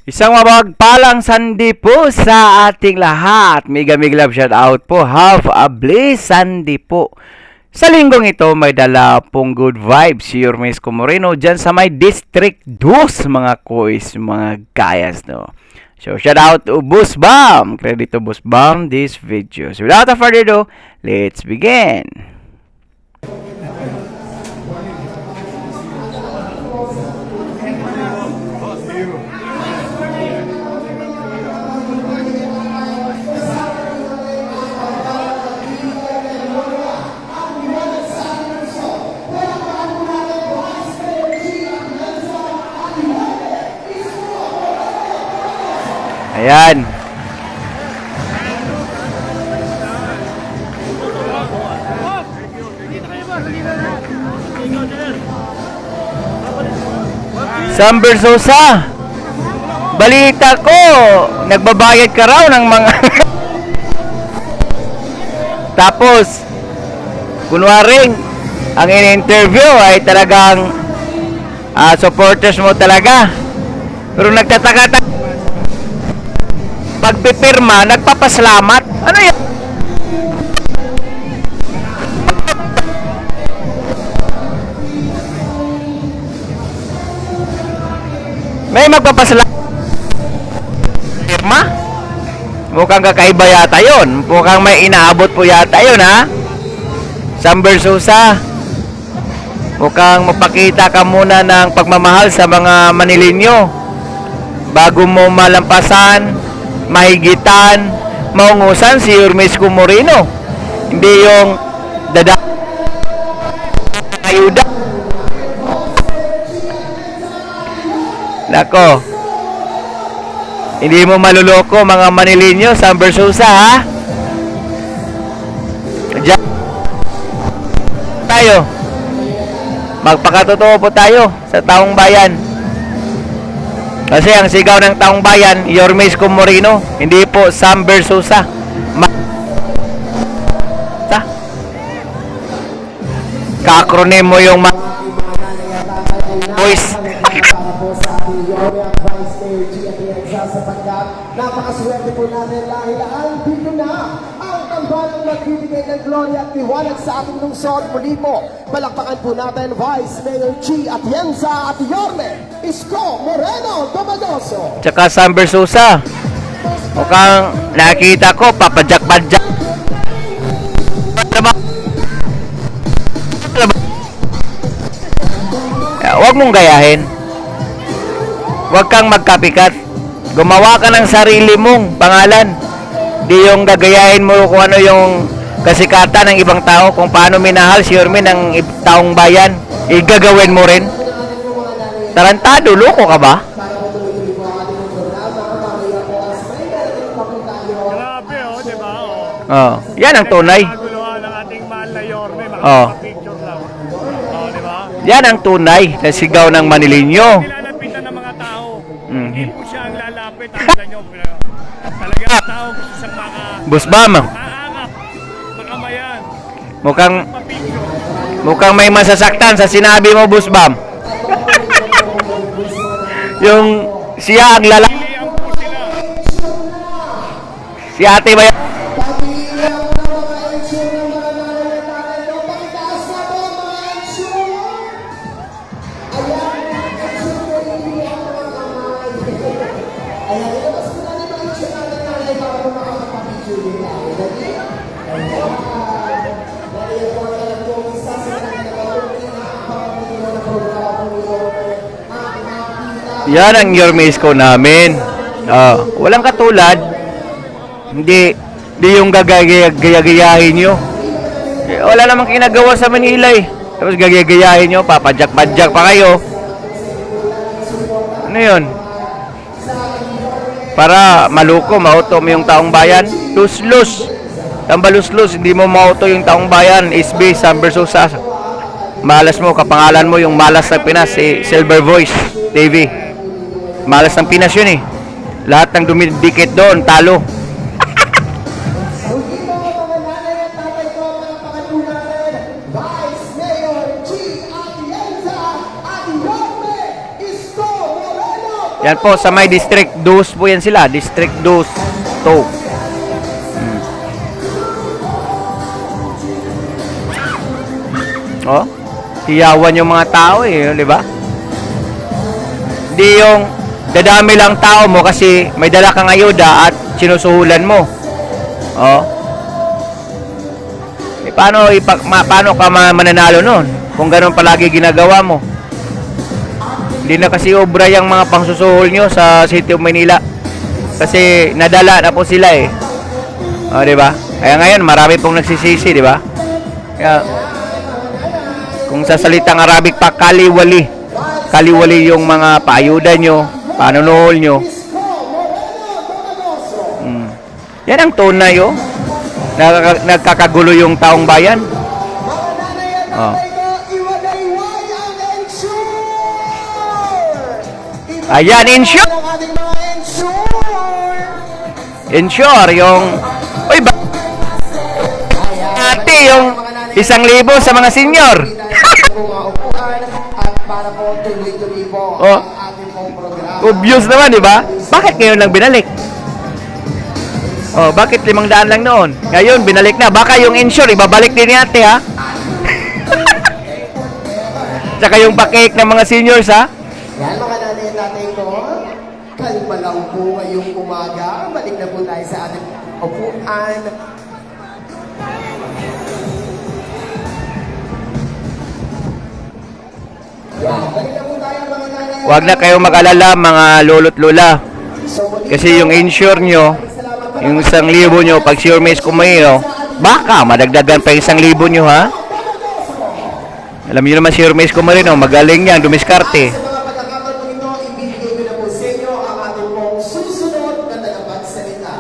Isang mapagpalang Sunday po sa ating lahat. Mega love shout out po. Have a blessed Sunday po. Sa linggong ito, may dala pong good vibes si Yormes Comoreno dyan sa may District 2, mga kois, mga gayas, no? So, shout out to Boss Bam. Credit to Boss Bam this video. So, without further ado, let's begin. Ayan. Sam Bersosa, balita ko, nagbabayad ka raw ng mga tapos, kunwaring, ang in-interview ay talagang supporters mo talaga. Pero nagtataka pagpipirma, nagpapasalamat. Ano yan? May magpapasalamat. Pirma? Mukhang kakaiba yata yun. Mukhang may inaabot po yata yun, ha? Sam Bersosa, mukhang mapakita ka muna ng pagmamahal sa mga Manilinyo bago mo malampasan, mahigitan, maungusan si Yormes Comoreno. Hindi yung ayuda. Nako, hindi mo maluloko mga Manilinyo, Sam Bersosa, ha? Diyan tayo, magpakatotoo po tayo sa taong bayan. Kasi ang sigaw ng taong bayan, Yormes Comoreno, hindi po Sam Bersosa. Ka-acronym mo yung voice. Napakaswerte po natin dahil dito na ang tambalang magbibigay ng gloria at liwanag sa ating lungsod. Muli po, palakpakan po natin Vice Mayor G. Atienza at Yorme Isko Moreno Domagoso. Tsaka Sam Bersosa, mukhang nakita ko papadyak-padyak. Huwag mong gayahin. Huwag kang magkapikat. Gumawa ka ng sarili mong pangalan. Di yung gagayahin mo kung ano yung kasikatan ng ibang tao, kung paano minahal si Yorme ng taong bayan. Igagawin mo rin. Tarantado, loko ka ba? Grabe, di ba? Oh, yan ang tunay. Naguluhan ng ating mahal na Yorme, Oh. makapapicture lang. Di ba? Yan ang tunay na sigaw ng Manilinyo. Nilalapitan ng mga tao. Hindi po siya ang lalapit. Ang nyo. Talaga ang tao gusto siyang Boss Bam, maangap, makamayan, mukhang papicture. may masasaktan sa sinabi mo, Boss Bam. Yung siya ang lalaki. Pilihan po sila. Si ate ba yan? Yan ang Yormes ko namin. Walang katulad. Hindi yung gagagayahin nyo. Wala namang kinagawa sa Manila eh. Tapos gagagayahin nyo, papadyak-padyak pa kayo. Ano yun? Para maluko, mauto mo yung taong bayan. Lus-lus. Tambalus-lus, hindi mo mauto yung taong bayan. SB, Sam Bersosa. Malas mo, kapangalan mo yung malas sa Pinas, si Silver Voice TV. Malas ng Pinas yun eh. Lahat ng dumidikit doon, talo. Vice Mayor G. Atienza at Yorme Isko Moreno Yan po, sa may District 2 po yan sila. District 2. To. Oh, hiyawan yung mga tao eh, di ba? Di yung dadami lang tao mo kasi may dala kang ayuda at sinusuhulan mo. Oh. Eh, paano ka mananalo nun? Kung ganun palagi ginagawa mo. Hindi na kasi obra yung mga pangsusuhol nyo sa City of Manila. Kasi nadala na po sila eh. Oh, di ba? Kaya ngayon marami pong nagsisisi, di ba? Kaya kung sa salitang Arabic pa, kaliwali. Kaliwali yung mga paayuda nyo, panunuhol nyo. Yan ang tunay, oh. Nagkakagulo yung taong bayan. Oh. Ayan, insure. Insure, yung... Uy, ba? Ate, yung 1,000 sa mga senior. Oh. Obvious naman, di ba? Bakit ngayon lang binalik? Oh, bakit 500 lang noon? Ngayon, binalik na. Baka yung insure, ibabalik din ni ate, ha? Tsaka yung pakik ng mga seniors, ha? Yan mga nanay at tatay ko, kalma lang po ngayong umaga. Balik na po tayo sa ating upuan. Yan, balik na po tayo mga nanay. Huwag na kayong mag-alala, mga lolo't lola. Kasi yung insure nyo, yung 1,000 nyo, pag si Hermes kumayo, baka madagdagan pa yung 1,000 nyo, ha? Alam nyo naman si Hermes Kumarino, magaling yan, dumiskarte. Sa mga pagkakataon po ito, ibibigay ko na po sa inyo ang ating pong susunod na tagapagsalita.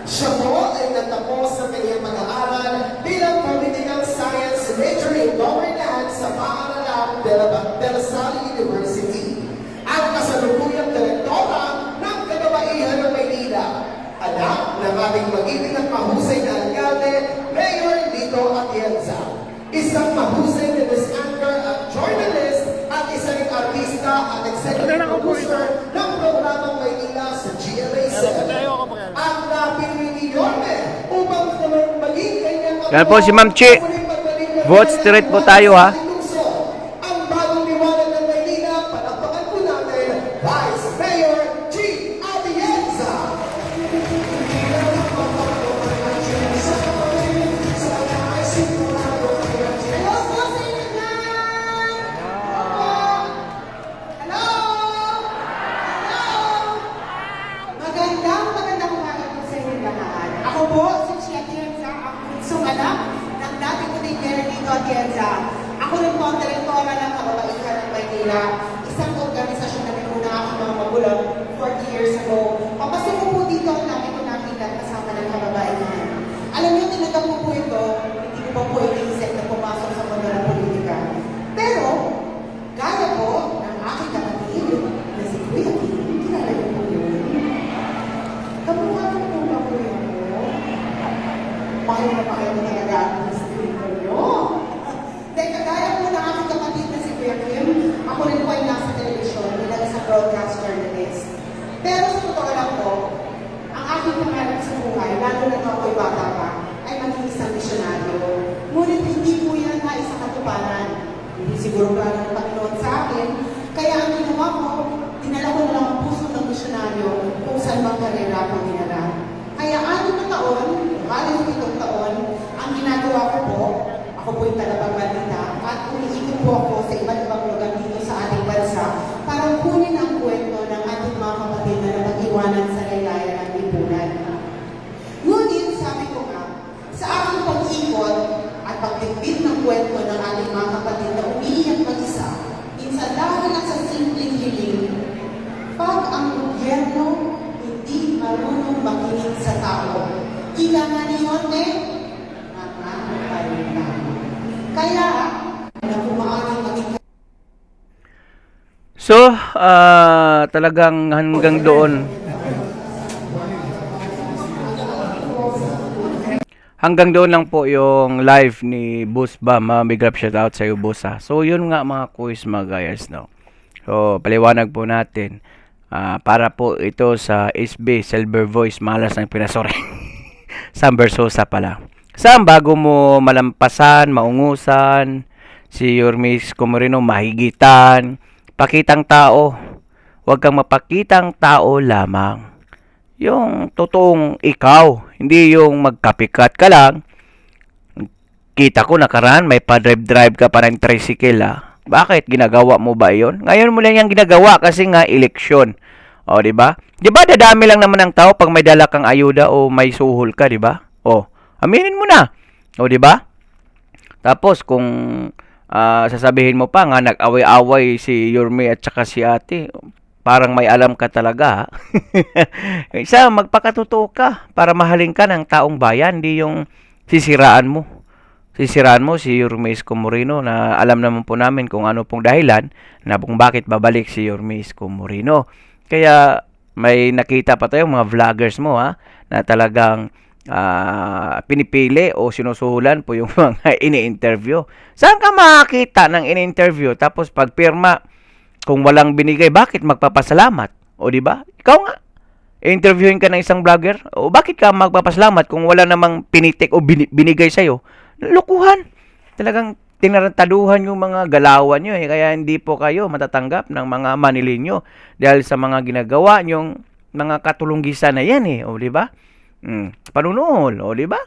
Siya po ay natapos ng kanyang pag-aaral bilang Political Science Major in Governance sa Paaralang de La Salle University. Ang kasalukuyang direktora ng Kababaihan ng Maynila. Anak ng ating mag-ibig at mahusay na alkalde, Mayor Lito Atienza. Isang mahusay na news anchor at journalist at isa ring artista at executive producer ng programang Maynila sa GMA7. Ang napili ni Yorme upang maging kanyang Yan po si Ma'am Chi. Vote straight po tayo, ha? ang bagong liwanag ng Maynila, palakpakan po natin, Vice Mayor G. Atienza. Hello po sa inyo lahat! Opo! Hello! Hello! Magandang umaga po sa inyo lahat. Ako po si Chia Atienza, ang punsong anak ng dating Kutingger Lito Atienza. Ako rin po ang direktora ng Kababaihan ng Maynila, isang organisasyon na pinuna ako mga magulang 40 years ago. Papasok ko po dito ang dami ko nakita kasama ng kababaihan. Alam niyo, tinatang ko po ito, hindi ko pa po iniisip na pumasok sa mundo ng politika. Pero, gaya po ng aking kapatid na si Kuya Kim, kilala niyo po yun. Kamukha ko po ba po yun po? Mahal na talaga ang espiritu niyo. Dahil kagaya po ng aking kapatid na si Kuya Kim, ako rin po ay nasa telebisyon bilang isang broadcast journalist. Pero sa totoo lang po, ang aking pangarap sa buhay, lalo na ito ako'y bata pa, ay maging isang misyonaryo. Ngunit hindi po yan na isang katuparan. Hindi siguro plano ng Panginoon sa akin. Kaya ang ginawa ko, dinala ko na lang ang puso ng misyonaryo kung saan bang karera akong dinala. Kaya 6 na taon, halos 7 taon, ang ginagawa ko po, ako po'y tagapagbalita at umiikot po ako sa iba't ibang lugar dito sa ating bansa para kunin ang kwento ng ating mga kapatid na napag-iwanan sa laylayan ng lipunan. Ngunit, sabi ko nga, sa aking pag-ikot at pagbitbit ng kwento ng ating mga kapatid na umiiyak mag-isa, minsan dahil lang sa simpleng hiling, pag ang gobyerno hindi marunong makinig sa tao, ika nga ni Yorme, kaya, na kumaaring maging So, talagang hanggang doon. Hanggang doon lang po yung live ni Boss Bam. Big up shout out sa iyo, Boss, ha. So, yun nga mga quiz, mga guys, no. So, paliwanag po natin. Para po ito sa SB Silver Voice Malas ng Pinasore. Sam Versosa pala. Sam, bago mo malampasan, maungusan, si Yormis Comerino mahigitan, pakitang tao. Huwag kang mapakitang tao lamang. Yung totoong ikaw, hindi yung magkapikat ka lang. Kita ko nakaraan, may pa-drive-drive ka pa ng tricycle Bakit? Ginagawa mo ba yon? Ngayon mo lang yung ginagawa kasi nga eleksyon. O, di ba? Di ba dadami lang naman ang tao pag may dala kang ayuda o may suhol ka, di ba? O, aminin mo na. O, di ba? Tapos kung sasabihin mo pa nga nag-away-away si Yorme at saka si Ate, parang may alam ka talaga. Isa, magpakatotoo ka para mahalin ka ng taong bayan, hindi yung sisiraan mo. Sisiraan mo si Yorme Moreno na alam naman po namin kung ano pong dahilan na kung bakit babalik si Yorme Moreno. Kaya may nakita pa tayong mga vloggers mo na talagang pinipili o sinusuhulan po yung mga ini-interview. Saan ka makakita ng ini-interview tapos pag pirma kung walang binigay, bakit magpapasalamat? O di ba? Ikaw nga, interviewin ka ng isang vlogger, o bakit ka magpapasalamat kung wala namang pinitik o binigay sa'yo? Lukuhan. Talagang tinarantaduhan yung mga galawan nyo kaya hindi po kayo matatanggap ng mga Manilenyo dahil sa mga ginagawa nyong mga katulunggisan na yan o di ba? Panunuhol, o di ba?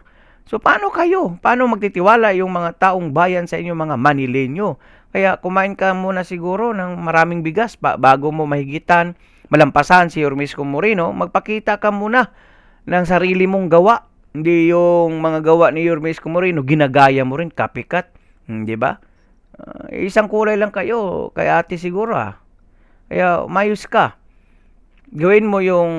So paano kayo? Paano magtitiwala yung mga taong bayan sa inyong mga Manilenyo? Kaya kumain ka muna siguro ng maraming bigas bago mo mahigitan, malampasan si Yorme Moreno, magpakita ka muna ng sarili mong gawa. Hindi yung mga gawa ni Yorme Moreno, ginagaya mo rin, copycat. Di ba? Isang kulay lang kayo, kay Ate siguro Kaya mayos ka. Gawin mo yung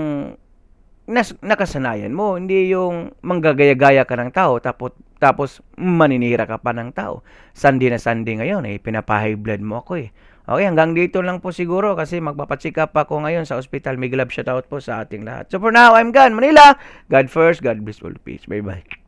nakasanayan mo, hindi yung manggagaya-gaya ka ng tao tapos maninira ka pa ng tao. Sunday na Sunday ngayon pinapa-high blood mo ako Okay, hanggang dito lang po siguro kasi magpapacheck up ako ngayon sa ospital. May glove shoutout po sa ating lahat. So for now, I'm gone. Manila, God first, God bless all peace. Bye-bye.